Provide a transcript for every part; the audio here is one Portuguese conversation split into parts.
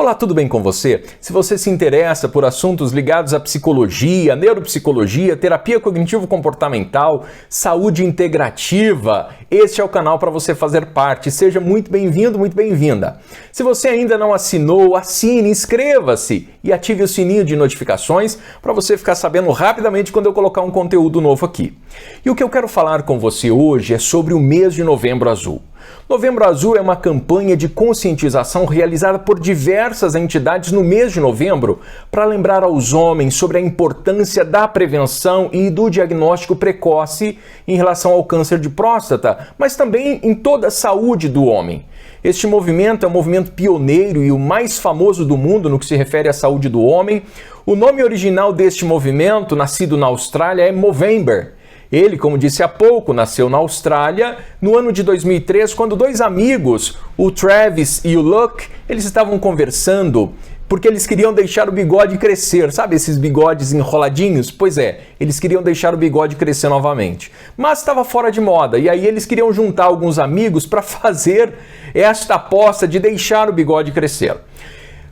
Olá, tudo bem com você? Se você se interessa por assuntos ligados à psicologia, neuropsicologia, terapia cognitivo-comportamental, saúde integrativa, este é o canal para você fazer parte. Seja muito bem-vindo, muito bem-vinda. Se você ainda não assinou, assine, inscreva-se e ative o sininho de notificações para você ficar sabendo rapidamente quando eu colocar um conteúdo novo aqui. E o que eu quero falar com você hoje é sobre o mês de Novembro Azul. Novembro Azul é uma campanha de conscientização realizada por diversas entidades no mês de novembro para lembrar aos homens sobre a importância da prevenção e do diagnóstico precoce em relação ao câncer de próstata, mas também em toda a saúde do homem. Este movimento é um movimento pioneiro e o mais famoso do mundo no que se refere à saúde do homem. O nome original deste movimento, nascido na Austrália, é Movember. Ele, como disse há pouco, nasceu na Austrália no ano de 2003, quando dois amigos, o Travis e o Luke, eles estavam conversando porque eles queriam deixar o bigode crescer. Sabe esses bigodes enroladinhos? Pois é, eles queriam deixar o bigode crescer novamente. Mas estava fora de moda e aí eles queriam juntar alguns amigos para fazer esta aposta de deixar o bigode crescer.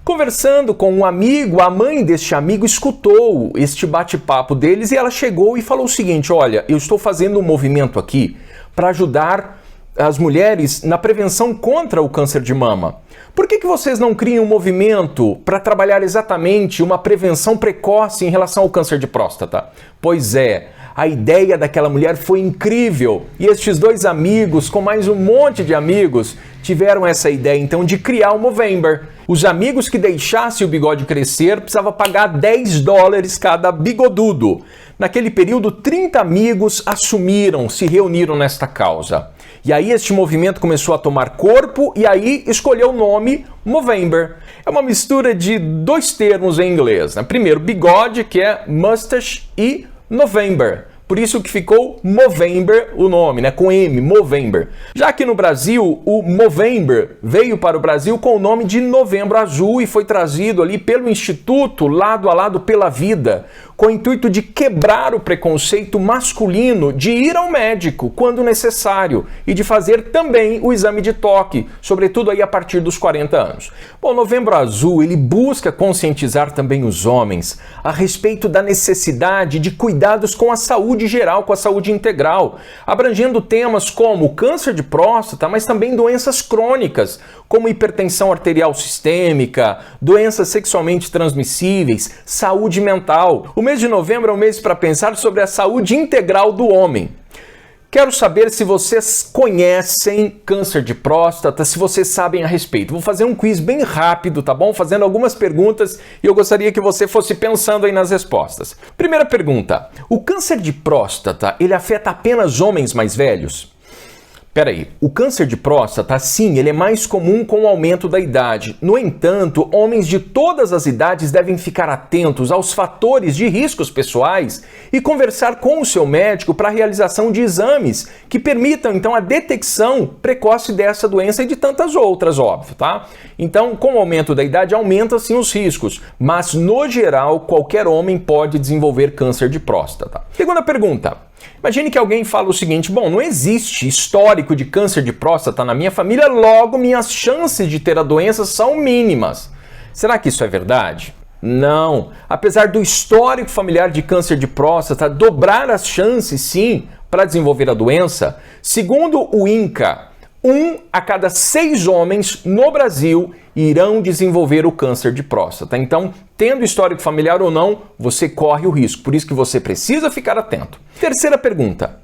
Conversando com um amigo, a mãe deste amigo escutou este bate-papo deles e ela chegou e falou o seguinte: olha, eu estou fazendo um movimento aqui para ajudar as mulheres na prevenção contra o câncer de mama. Por que vocês não criam um movimento para trabalhar exatamente uma prevenção precoce em relação ao câncer de próstata? Pois é, a ideia daquela mulher foi incrível e estes dois amigos, com mais um monte de amigos, tiveram essa ideia então de criar o Movember. Os amigos que deixassem o bigode crescer precisavam pagar $10 cada bigodudo. Naquele período, 30 amigos se reuniram nesta causa. E aí este movimento começou a tomar corpo e aí escolheu o nome Movember. É uma mistura de dois termos em inglês, né? Primeiro, bigode, que é mustache, e November. Por isso que ficou Movember o nome, né? Com M, Movember. Já que no Brasil, o Movember veio para o Brasil com o nome de Novembro Azul e foi trazido ali pelo Instituto Lado a Lado pela Vida, com o intuito de quebrar o preconceito masculino de ir ao médico quando necessário e de fazer também o exame de toque, sobretudo aí a partir dos 40 anos. Bom, Novembro Azul, ele busca conscientizar também os homens a respeito da necessidade de cuidados com a saúde geral, com a saúde integral, abrangendo temas como câncer de próstata, mas também doenças crônicas, como hipertensão arterial sistêmica, doenças sexualmente transmissíveis, saúde mental. O mês de novembro é um mês para pensar sobre a saúde integral do homem. Quero saber se vocês conhecem câncer de próstata, se vocês sabem a respeito. Vou fazer um quiz bem rápido, tá bom? Fazendo algumas perguntas e eu gostaria que você fosse pensando aí nas respostas. Primeira pergunta: o câncer de próstata, ele afeta apenas homens mais velhos? Peraí, o câncer de próstata, sim, ele é mais comum com o aumento da idade. No entanto, homens de todas as idades devem ficar atentos aos fatores de riscos pessoais e conversar com o seu médico para a realização de exames que permitam, então, a detecção precoce dessa doença e de tantas outras, óbvio, tá? Então, com o aumento da idade, aumenta sim os riscos, mas, no geral, qualquer homem pode desenvolver câncer de próstata. Segunda pergunta. Imagine que alguém fala o seguinte: bom, não existe histórico de câncer de próstata na minha família, logo minhas chances de ter a doença são mínimas. Será que isso é verdade? Não. Apesar do histórico familiar de câncer de próstata dobrar as chances, sim, para desenvolver a doença, segundo o INCA, 1 a cada 6 homens no Brasil irão desenvolver o câncer de próstata. Então, tendo histórico familiar ou não, você corre o risco. Por isso que você precisa ficar atento. Terceira pergunta.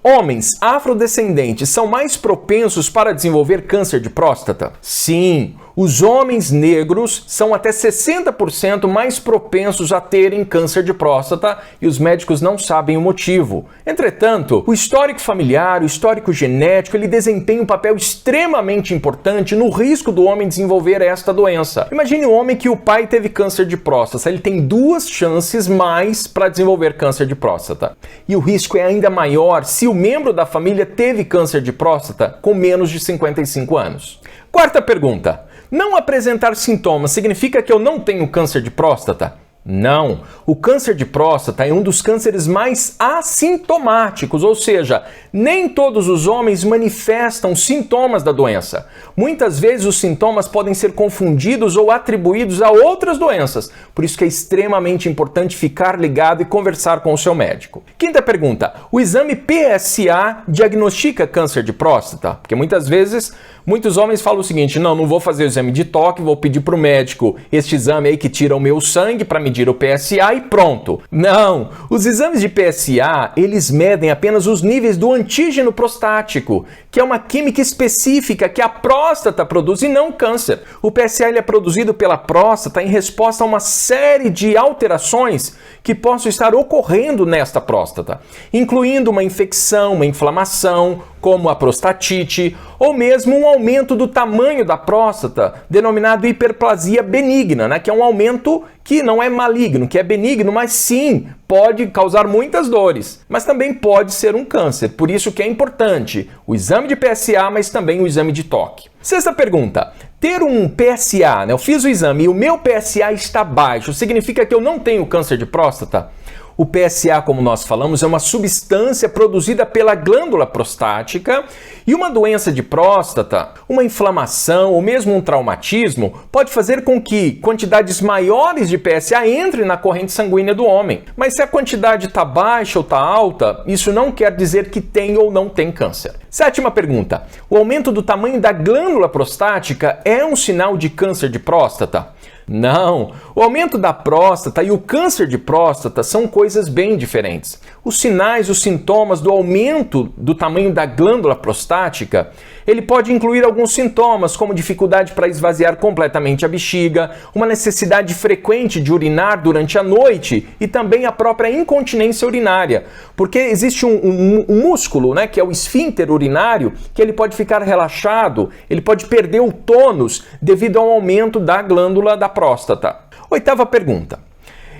Homens afrodescendentes são mais propensos para desenvolver câncer de próstata? Sim. Os homens negros são até 60% mais propensos a terem câncer de próstata e os médicos não sabem o motivo. Entretanto, o histórico familiar, o histórico genético, ele desempenha um papel extremamente importante no risco do homem desenvolver esta doença. Imagine um homem que o pai teve câncer de próstata, ele tem 2 chances mais para desenvolver câncer de próstata. E o risco é ainda maior se o membro da família teve câncer de próstata com menos de 55 anos. Quarta pergunta. Não apresentar sintomas significa que eu não tenho câncer de próstata? Não, o câncer de próstata é um dos cânceres mais assintomáticos, ou seja, nem todos os homens manifestam sintomas da doença. Muitas vezes os sintomas podem ser confundidos ou atribuídos a outras doenças, por isso que é extremamente importante ficar ligado e conversar com o seu médico. Quinta pergunta, o exame PSA diagnostica câncer de próstata? Porque muitas vezes, muitos homens falam o seguinte, não vou fazer o exame de toque, vou pedir para o médico este exame aí que tira o meu sangue para medir o PSA e pronto. Não, os exames de PSA, eles medem apenas os níveis do antígeno prostático, que é uma química específica que a próstata produz e não câncer. O PSA ele é produzido pela próstata em resposta a uma série de alterações que possam estar ocorrendo nesta próstata, incluindo uma infecção, uma inflamação, como a prostatite, ou mesmo um aumento do tamanho da próstata, denominado hiperplasia benigna, né? Que é um aumento que não é maligno, que é benigno, mas sim pode causar muitas dores, mas também pode ser um câncer. Por isso que é importante o exame de PSA, mas também o exame de toque. Sexta pergunta, ter um PSA, né? Eu fiz o exame e o meu PSA está baixo, significa que eu não tenho câncer de próstata? O PSA, como nós falamos, é uma substância produzida pela glândula prostática e uma doença de próstata, uma inflamação ou mesmo um traumatismo pode fazer com que quantidades maiores de PSA entrem na corrente sanguínea do homem. Mas se a quantidade está baixa ou está alta, isso não quer dizer que tem ou não tem câncer. Sétima pergunta, o aumento do tamanho da glândula prostática é um sinal de câncer de próstata? Não, o aumento da próstata e o câncer de próstata são coisas bem diferentes. Os sinais, os sintomas do aumento do tamanho da glândula prostática, ele pode incluir alguns sintomas, como dificuldade para esvaziar completamente a bexiga, uma necessidade frequente de urinar durante a noite e também a própria incontinência urinária, porque existe um músculo, né, que é o esfíncter urinário, que ele pode ficar relaxado, ele pode perder o tônus devido ao aumento da glândula da próstata. Oitava pergunta.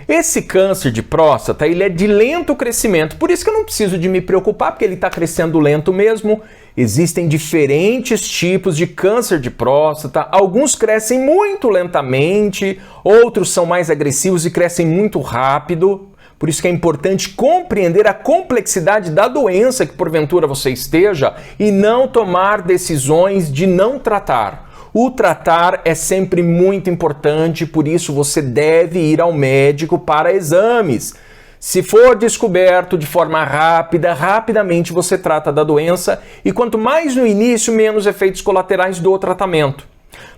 Esse câncer de próstata, ele é de lento crescimento, por isso que eu não preciso de me preocupar, porque ele está crescendo lento mesmo. Existem diferentes tipos de câncer de próstata, alguns crescem muito lentamente, outros são mais agressivos e crescem muito rápido. Por isso que é importante compreender a complexidade da doença que porventura você esteja e não tomar decisões de não tratar. O tratar é sempre muito importante, por isso você deve ir ao médico para exames. Se for descoberto de forma rápida, rapidamente você trata da doença e quanto mais no início, menos efeitos colaterais do tratamento.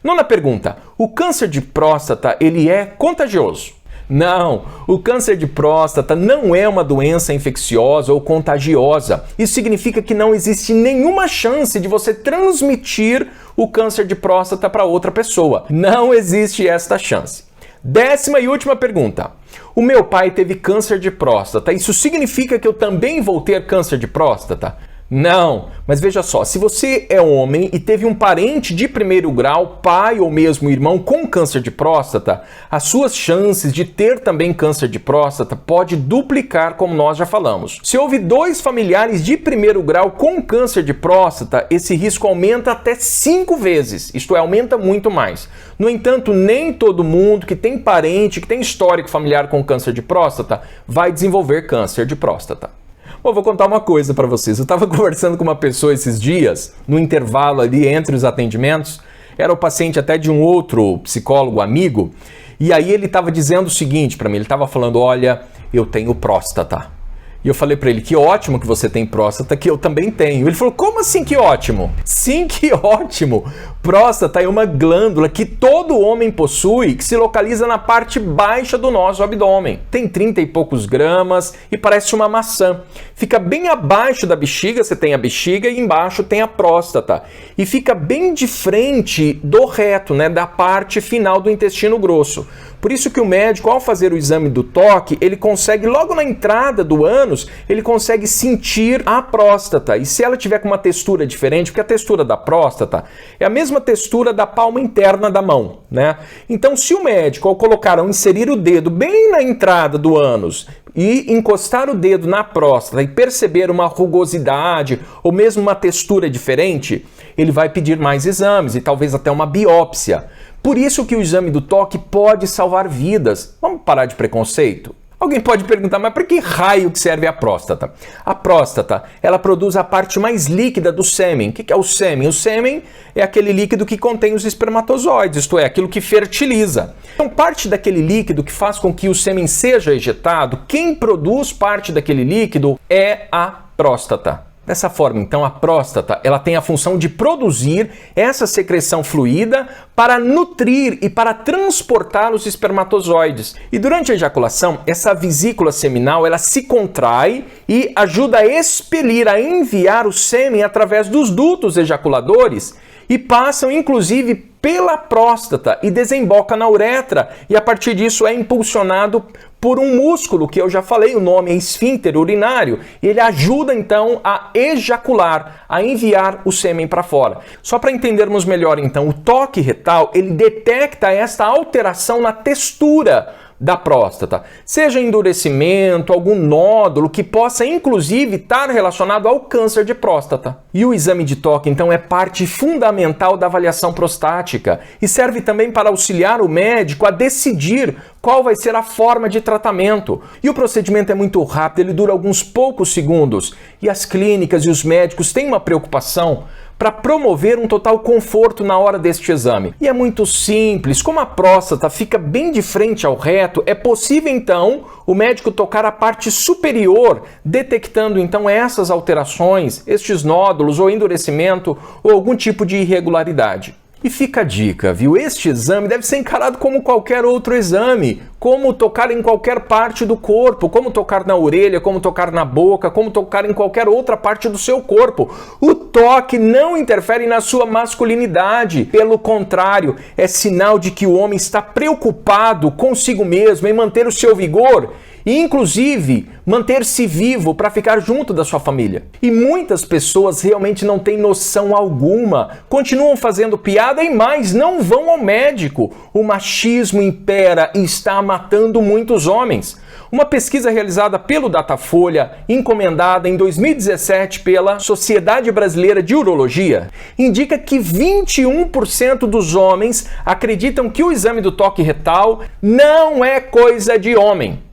Nona pergunta, o câncer de próstata, ele é contagioso? Não, o câncer de próstata não é uma doença infecciosa ou contagiosa. Isso significa que não existe nenhuma chance de você transmitir o câncer de próstata para outra pessoa. Não existe esta chance. Décima e última pergunta. O meu pai teve câncer de próstata. Isso significa que eu também vou ter câncer de próstata? Não, mas veja só, se você é homem e teve um parente de primeiro grau, pai ou mesmo irmão com câncer de próstata, as suas chances de ter também câncer de próstata pode duplicar, como nós já falamos. Se houve 2 familiares de primeiro grau com câncer de próstata, esse risco aumenta até 5 vezes, isto é, aumenta muito mais. No entanto, nem todo mundo que tem parente, que tem histórico familiar com câncer de próstata, vai desenvolver câncer de próstata. Bom, vou contar uma coisa para vocês. Eu estava conversando com uma pessoa esses dias, no intervalo ali entre os atendimentos, era o paciente até de um outro psicólogo amigo, e aí ele estava dizendo o seguinte para mim, ele estava falando, olha, eu tenho próstata. E eu falei para ele, que ótimo que você tem próstata, que eu também tenho. Ele falou, como assim que ótimo? Sim, que ótimo! Próstata é uma glândula que todo homem possui, que se localiza na parte baixa do nosso abdômen. Tem 30 e poucos gramas e parece uma maçã. Fica bem abaixo da bexiga, você tem a bexiga e embaixo tem a próstata. E fica bem de frente do reto, né, da parte final do intestino grosso. Por isso que o médico, ao fazer o exame do toque, ele consegue, logo na entrada do ânus, ele consegue sentir a próstata. E se ela tiver com uma textura diferente, porque a textura da próstata é a mesma textura da palma interna da mão, né? Então, se o médico, ao colocar, ao inserir o dedo bem na entrada do ânus e encostar o dedo na próstata e perceber uma rugosidade ou mesmo uma textura diferente, ele vai pedir mais exames e talvez até uma biópsia, Por isso que o exame do toque pode salvar vidas. Vamos parar de preconceito? Alguém pode perguntar, mas para que raio que serve a próstata? A próstata, ela produz a parte mais líquida do sêmen. O que é o sêmen? O sêmen é aquele líquido que contém os espermatozoides, isto é, aquilo que fertiliza. Então, parte daquele líquido que faz com que o sêmen seja ejetado, quem produz parte daquele líquido é a próstata. Dessa forma, então, a próstata ela tem a função de produzir essa secreção fluida para nutrir e para transportar os espermatozoides. E durante a ejaculação, essa vesícula seminal ela se contrai e ajuda a expelir, a enviar o sêmen através dos dutos ejaculadores e passam, inclusive, pela próstata e desemboca na uretra. E a partir disso é impulsionado por um músculo, que eu já falei, o nome é esfíncter urinário, e ele ajuda então a ejacular, a enviar o sêmen para fora. Só para entendermos melhor então, o toque retal, ele detecta esta alteração na textura da próstata, seja endurecimento, algum nódulo que possa inclusive estar relacionado ao câncer de próstata. E o exame de toque então é parte fundamental da avaliação prostática e serve também para auxiliar o médico a decidir qual vai ser a forma de tratamento. E o procedimento é muito rápido, ele dura alguns poucos segundos. E as clínicas e os médicos têm uma preocupação para promover um total conforto na hora deste exame. E é muito simples, como a próstata fica bem de frente ao reto, é possível então o médico tocar a parte superior, detectando então essas alterações, estes nódulos ou endurecimento ou algum tipo de irregularidade. E fica a dica, viu? Este exame deve ser encarado como qualquer outro exame, como tocar em qualquer parte do corpo, como tocar na orelha, como tocar na boca, como tocar em qualquer outra parte do seu corpo. O toque não interfere na sua masculinidade, pelo contrário, é sinal de que o homem está preocupado consigo mesmo em manter o seu vigor e, inclusive, manter-se vivo para ficar junto da sua família. E muitas pessoas realmente não têm noção alguma, continuam fazendo piada e mais, não vão ao médico. O machismo impera e está matando muitos homens. Uma pesquisa realizada pelo Datafolha, encomendada em 2017 pela Sociedade Brasileira de Urologia, indica que 21% dos homens acreditam que o exame do toque retal não é coisa de homem.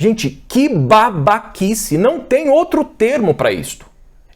Gente, que babaquice, não tem outro termo para isto.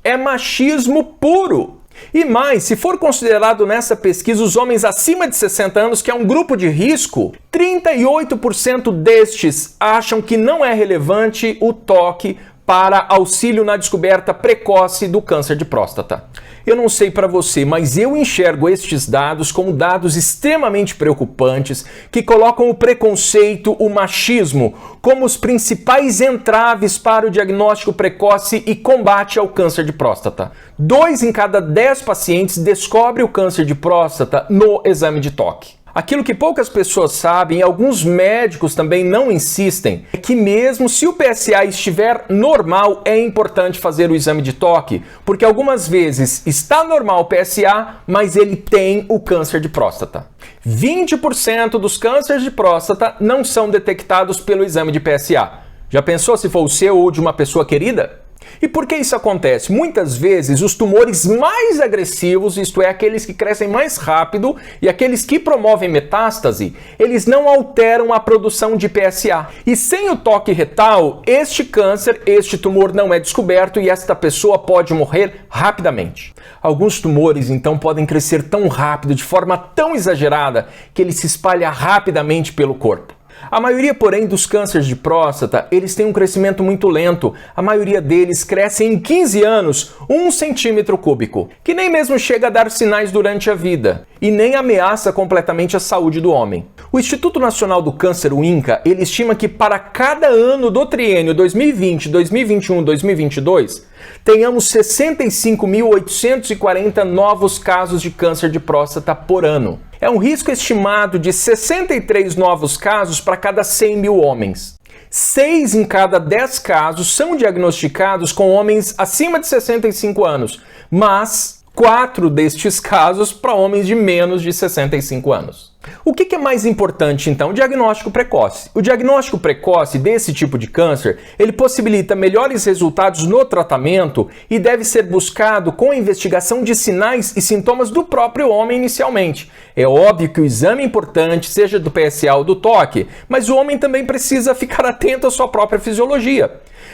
É machismo puro. E mais, se for considerado nessa pesquisa os homens acima de 60 anos, que é um grupo de risco, 38% destes acham que não é relevante o toque para auxílio na descoberta precoce do câncer de próstata. Eu não sei para você, mas eu enxergo estes dados como dados extremamente preocupantes que colocam o preconceito, o machismo, como os principais entraves para o diagnóstico precoce e combate ao câncer de próstata. 2 em cada 10 pacientes descobrem o câncer de próstata no exame de toque. Aquilo que poucas pessoas sabem e alguns médicos também não insistem é que mesmo se o PSA estiver normal, é importante fazer o exame de toque, porque algumas vezes está normal o PSA, mas ele tem o câncer de próstata. 20% dos cânceres de próstata não são detectados pelo exame de PSA. Já pensou se for o seu ou de uma pessoa querida? E por que isso acontece? Muitas vezes os tumores mais agressivos, isto é, aqueles que crescem mais rápido e aqueles que promovem metástase, eles não alteram a produção de PSA. E sem o toque retal, este câncer, este tumor não é descoberto e esta pessoa pode morrer rapidamente. Alguns tumores, então, podem crescer tão rápido, de forma tão exagerada, que ele se espalha rapidamente pelo corpo. A maioria, porém, dos cânceres de próstata, eles têm um crescimento muito lento. A maioria deles cresce em 15 anos, 1 centímetro cúbico, que nem mesmo chega a dar sinais durante a vida e nem ameaça completamente a saúde do homem. O Instituto Nacional do Câncer, o INCA, ele estima que para cada ano do triênio 2020, 2021, 2022, tenhamos 65.840 novos casos de câncer de próstata por ano. É um risco estimado de 63 novos casos para cada 100 mil homens. 6 em cada 10 casos são diagnosticados com homens acima de 65 anos, mas 4 destes casos para homens de menos de 65 anos. O que é mais importante, então? O diagnóstico precoce. O diagnóstico precoce desse tipo de câncer, ele possibilita melhores resultados no tratamento e deve ser buscado com a investigação de sinais e sintomas do próprio homem inicialmente. É óbvio que o exame é importante, seja do PSA ou do toque, mas o homem também precisa ficar atento à sua própria fisiologia.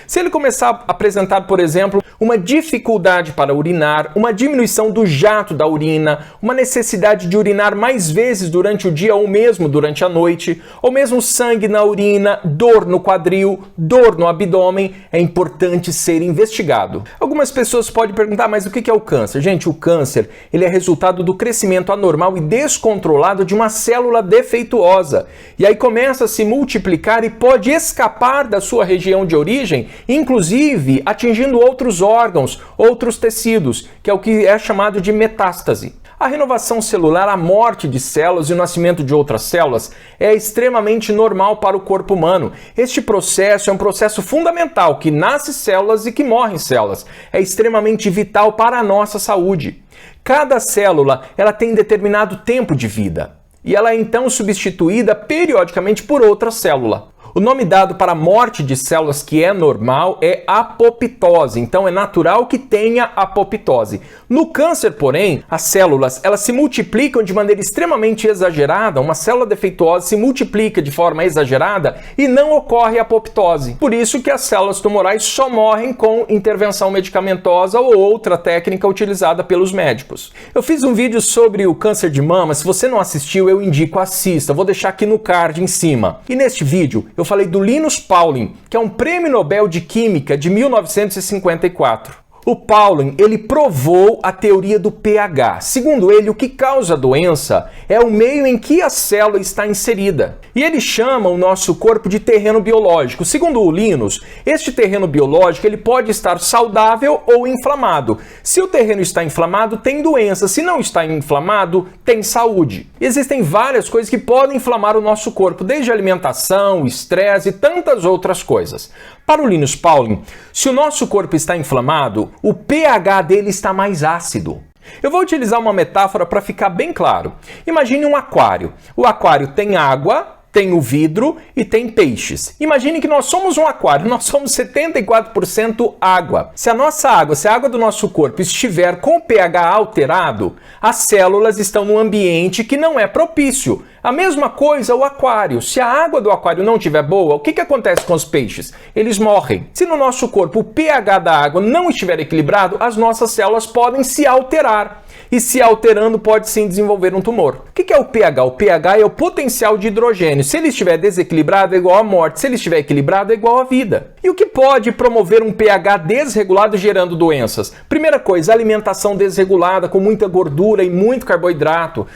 Se ele começar a apresentar, por exemplo, uma dificuldade para urinar, uma diminuição do jato da urina, uma necessidade de urinar mais vezes durante o dia ou mesmo durante a noite, ou mesmo sangue na urina, dor no quadril, dor no abdômen, é importante ser investigado. Algumas pessoas podem perguntar, mas o que é o câncer? Gente, o câncer ele é resultado do crescimento anormal e descontrolado de uma célula defeituosa. E aí começa a se multiplicar e pode escapar da sua região de origem, inclusive atingindo outros órgãos, outros tecidos, que é o que é chamado de metástase. A renovação celular, a morte de células e o nascimento de outras células é extremamente normal para o corpo humano. Este processo é um processo fundamental, que nasce células e que morrem células. É extremamente vital para a nossa saúde. Cada célula ela tem determinado tempo de vida e ela é então substituída periodicamente por outra célula. O nome dado para a morte de células que é normal é apoptose, então é natural que tenha apoptose. No câncer, porém, as células elas se multiplicam de maneira extremamente exagerada, uma célula defeituosa se multiplica de forma exagerada e não ocorre apoptose. Por isso que as células tumorais só morrem com intervenção medicamentosa ou outra técnica utilizada pelos médicos. Eu fiz um vídeo sobre o câncer de mama, se você não assistiu eu indico assista, vou deixar aqui no card em cima. E neste vídeo eu falei do Linus Pauling, que é um prêmio Nobel de Química de 1954. O Pauling, ele provou a teoria do pH. Segundo ele, o que causa a doença é o meio em que a célula está inserida. E ele chama o nosso corpo de terreno biológico. Segundo o Linus, este terreno biológico ele pode estar saudável ou inflamado. Se o terreno está inflamado, tem doença. Se não está inflamado, tem saúde. Existem várias coisas que podem inflamar o nosso corpo, desde alimentação, estresse e tantas outras coisas. Para o Linus Pauling, se o nosso corpo está inflamado, o pH dele está mais ácido. Eu vou utilizar uma metáfora para ficar bem claro. Imagine um aquário. O aquário tem água, tem o vidro e tem peixes. Imagine que nós somos um aquário, nós somos 74% água. Se a água do nosso corpo estiver com o pH alterado, as células estão num ambiente que não é propício. A mesma coisa o aquário. Se a água do aquário não estiver boa, o que acontece com os peixes? Eles morrem. Se no nosso corpo o pH da água não estiver equilibrado, as nossas células podem se alterar. E se alterando, pode sim desenvolver um tumor. O que é o pH? O pH é o potencial de hidrogênio. Se ele estiver desequilibrado, é igual à morte. Se ele estiver equilibrado, é igual à vida. E o que pode promover um pH desregulado gerando doenças? Primeira coisa, alimentação desregulada, com muita gordura e muito carboidrato.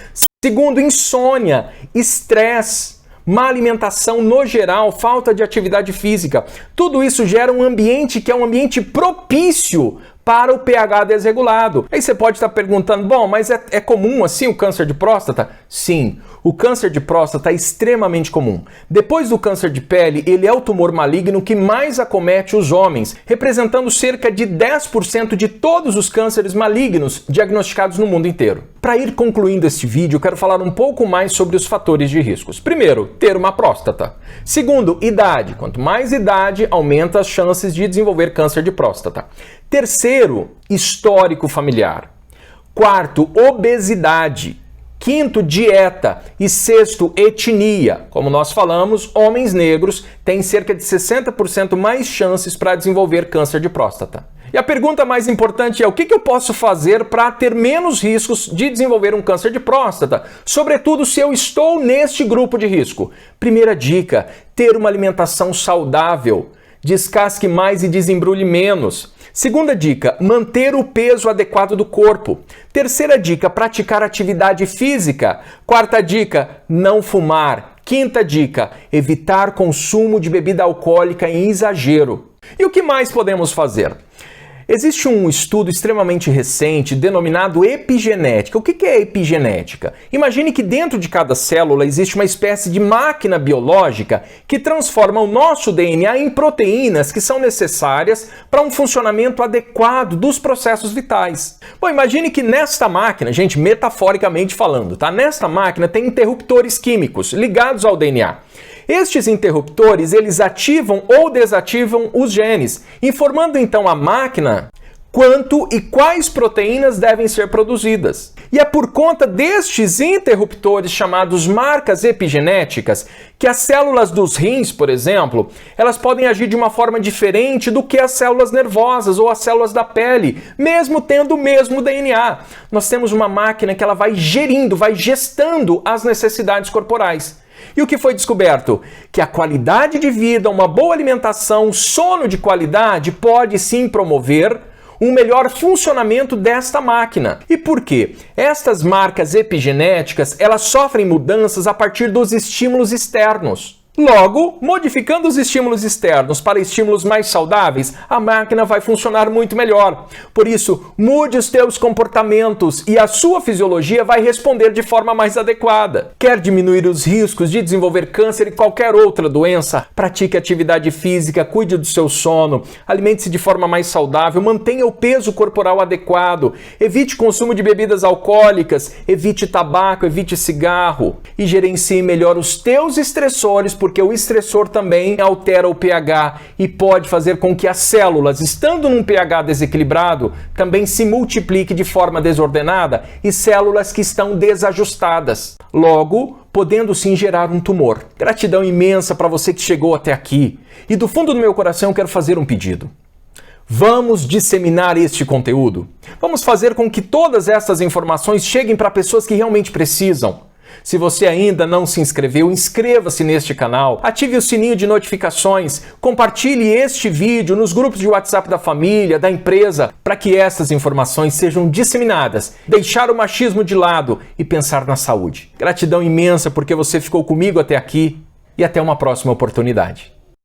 Segundo, insônia, estresse, má alimentação no geral, falta de atividade física. Tudo isso gera um ambiente que é um ambiente propício para o pH desregulado. Aí você pode estar perguntando, bom, mas é comum assim o câncer de próstata? Sim, o câncer de próstata é extremamente comum. Depois do câncer de pele, ele é o tumor maligno que mais acomete os homens, representando cerca de 10% de todos os cânceres malignos diagnosticados no mundo inteiro. Para ir concluindo este vídeo, eu quero falar um pouco mais sobre os fatores de riscos. Primeiro, ter uma próstata. Segundo, idade. Quanto mais idade, aumenta as chances de desenvolver câncer de próstata. Terceiro, histórico familiar. Quarto, obesidade. Quinto, dieta. E sexto, etnia. Como nós falamos, homens negros têm cerca de 60% mais chances para desenvolver câncer de próstata. E a pergunta mais importante é o que eu posso fazer para ter menos riscos de desenvolver um câncer de próstata? Sobretudo se eu estou neste grupo de risco. Primeira dica, ter uma alimentação saudável. Descasque mais e desembrulhe menos. Segunda dica, manter o peso adequado do corpo. Terceira dica, praticar atividade física. Quarta dica, não fumar. Quinta dica, evitar consumo de bebida alcoólica em exagero. E o que mais podemos fazer? Existe um estudo extremamente recente denominado epigenética. O que é epigenética? Imagine que dentro de cada célula existe uma espécie de máquina biológica que transforma o nosso DNA em proteínas que são necessárias para um funcionamento adequado dos processos vitais. Bom, imagine que nesta máquina, gente, metaforicamente falando, tá? Nesta máquina tem interruptores químicos ligados ao DNA. Estes interruptores, eles ativam ou desativam os genes, informando então a máquina quanto e quais proteínas devem ser produzidas. E é por conta destes interruptores chamados marcas epigenéticas que as células dos rins, por exemplo, elas podem agir de uma forma diferente do que as células nervosas ou as células da pele, mesmo tendo o mesmo DNA. Nós temos uma máquina que ela vai gerindo, vai gestando as necessidades corporais. E o que foi descoberto? Que a qualidade de vida, uma boa alimentação, sono de qualidade pode sim promover um melhor funcionamento desta máquina. E por quê? Estas marcas epigenéticas, elas sofrem mudanças a partir dos estímulos externos. Logo, modificando os estímulos externos para estímulos mais saudáveis, a máquina vai funcionar muito melhor. Por isso, mude os teus comportamentos e a sua fisiologia vai responder de forma mais adequada. Quer diminuir os riscos de desenvolver câncer e qualquer outra doença? Pratique atividade física, cuide do seu sono, alimente-se de forma mais saudável, mantenha o peso corporal adequado, evite consumo de bebidas alcoólicas, evite tabaco, evite cigarro e gerencie melhor os teus estressores, porque o estressor também altera o pH e pode fazer com que as células, estando num pH desequilibrado, também se multipliquem de forma desordenada e células que estão desajustadas. Logo, podendo sim gerar um tumor. Gratidão imensa para você que chegou até aqui. E do fundo do meu coração eu quero fazer um pedido. Vamos disseminar este conteúdo. Vamos fazer com que todas essas informações cheguem para pessoas que realmente precisam. Se você ainda não se inscreveu, inscreva-se neste canal, ative o sininho de notificações, compartilhe este vídeo nos grupos de WhatsApp da família, da empresa, para que essas informações sejam disseminadas, deixar o machismo de lado e pensar na saúde. Gratidão imensa porque você ficou comigo até aqui e até uma próxima oportunidade.